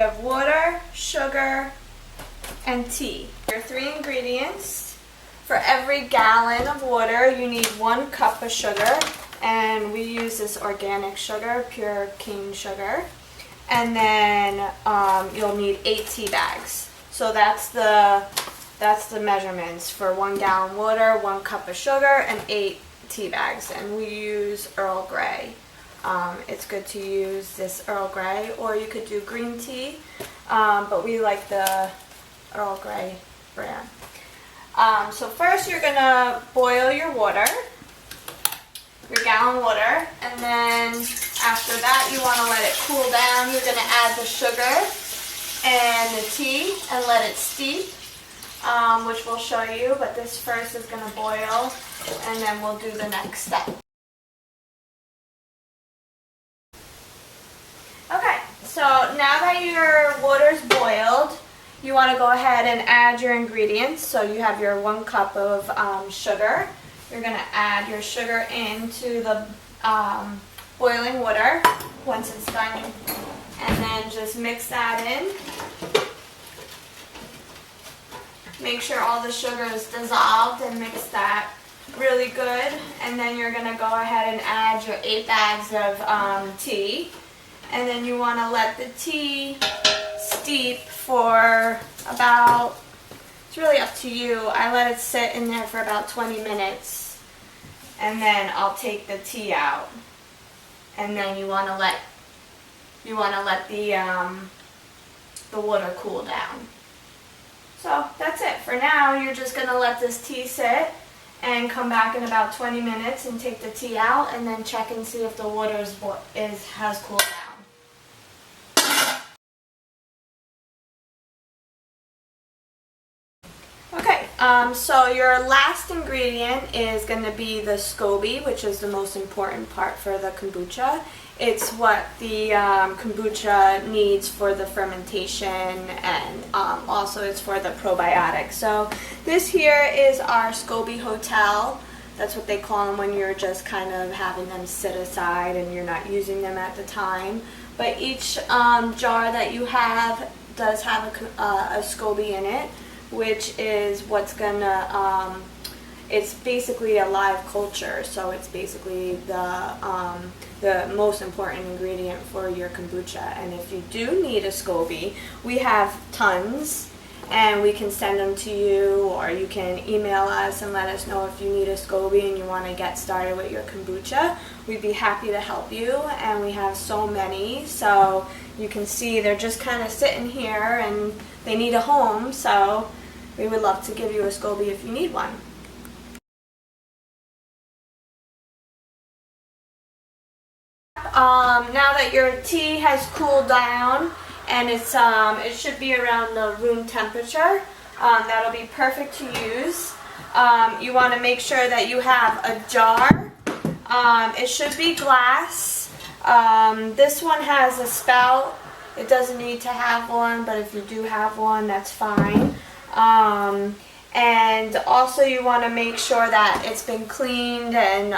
We have water, sugar, and tea. Your 3 ingredients. For every gallon of water, you need 1 cup of sugar, and we use this organic sugar, pure cane sugar. And then you'll need 8 tea bags. So that's the measurements for 1 gallon water, 1 cup of sugar, and 8 tea bags. And we use Earl Grey. It's good to use this Earl Grey, or you could do green tea, but we like the Earl Grey brand. So first you're going to boil your water, your gallon water, and then after that you want to let it cool down. You're going to add the sugar and the tea and let it steep, which we'll show you, but this first is going to boil, and then we'll do the next step. Okay, so now that your water's boiled, you want to go ahead and add your ingredients. So you have your 1 cup of sugar. You're going to add your sugar into the boiling water once it's done, and then just mix that in. Make sure all the sugar is dissolved and mix that really good. And then you're going to go ahead and add your 8 bags of tea. And then you want to let the tea steep for about, it's really up to you. I let it sit in there for about 20 minutes. And then I'll take the tea out. And then you want to let the water cool down. So that's it. For now, you're just going to let this tea sit and come back in about 20 minutes and take the tea out, and then check and see if the water has cooled down. Okay, so your last ingredient is going to be the Scoby, which is the most important part for the kombucha. It's what the kombucha needs for the fermentation, and also it's for the probiotics. So this here is our Scoby Hotel. That's what they call them when you're just kind of having them sit aside and you're not using them at the time. But each jar that you have does have a Scoby in it, which is what's gonna, it's basically a live culture, so it's basically the most important ingredient for your kombucha. And if you do need a Scoby, we have tons, and we can send them to you, or you can email us and let us know if you need a Scoby and you want to get started with your kombucha. We'd be happy to help you, and we have so many. So you can see they're just kind of sitting here and they need a home, so we would love to give you a Scoby if you need one. Now that your tea has cooled down and it should be around the room temperature, that'll be perfect to use. You want to make sure that you have a jar. It should be glass. This one has a spout. It doesn't need to have one, but if you do have one, that's fine. And also you want to make sure that it's been cleaned and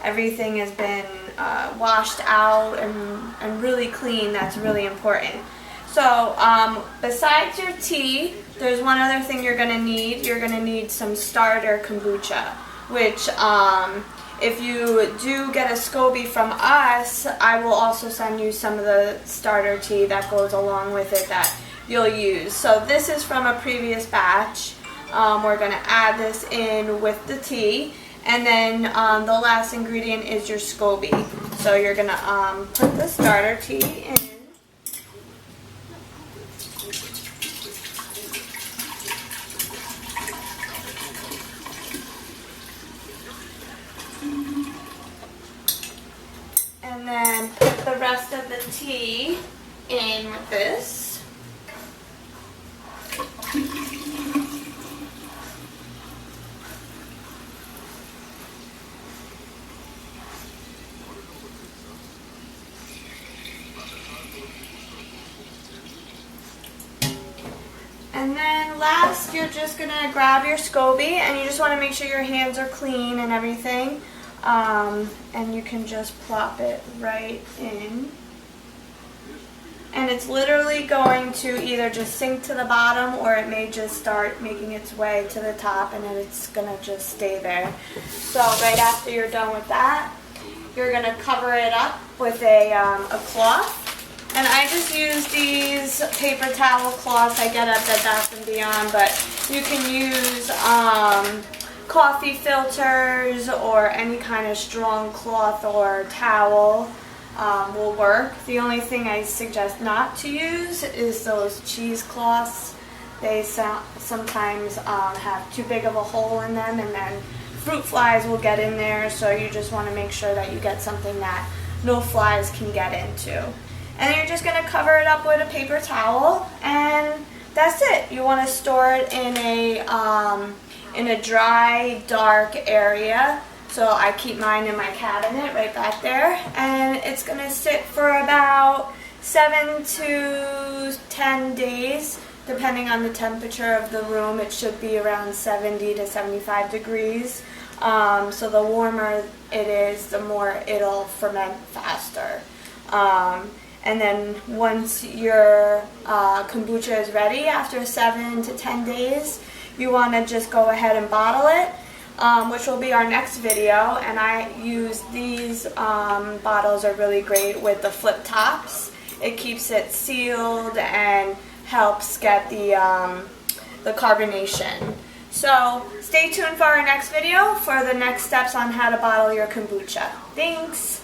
everything has been washed out and really clean. That's really important. So besides your tea, there's one other thing you're going to need. You're going to need some starter kombucha, which if you do get a Scoby from us, I will also send you some of the starter tea that goes along with it that you'll use. So this is from a previous batch. We're going to add this in with the tea, and then the last ingredient is your Scoby. So you're going to put the starter tea in. And then put the rest of the tea in with this. And then last, you're just going to grab your Scoby, and you just want to make sure your hands are clean and everything. And you can just plop it right in. and it's literally going to either just sink to the bottom or it may just start making its way to the top, and then it's going to just stay there. So right after you're done with that, you're going to cover it up with a cloth. And I just use these paper towel cloths I get at Bed Bath & Beyond, but you can use coffee filters or any kind of strong cloth or towel will work. The only thing I suggest not to use is those cheesecloths. They sometimes have too big of a hole in them, and then fruit flies will get in there, so you just want to make sure that you get something that no flies can get into. And you're just going to cover it up with a paper towel, and that's it. You want to store it in a dry, dark area. So I keep mine in my cabinet right back there, and it's going to sit for about 7 to 10 days, depending on the temperature of the room. It should be around 70 to 75 degrees. So the warmer it is, the more it'll ferment faster. And then once your kombucha is ready, after 7 to 10 days, you want to just go ahead and bottle it, which will be our next video. And I use these bottles are really great with the flip tops. It keeps it sealed and helps get the carbonation. So stay tuned for our next video for the next steps on how to bottle your kombucha. Thanks!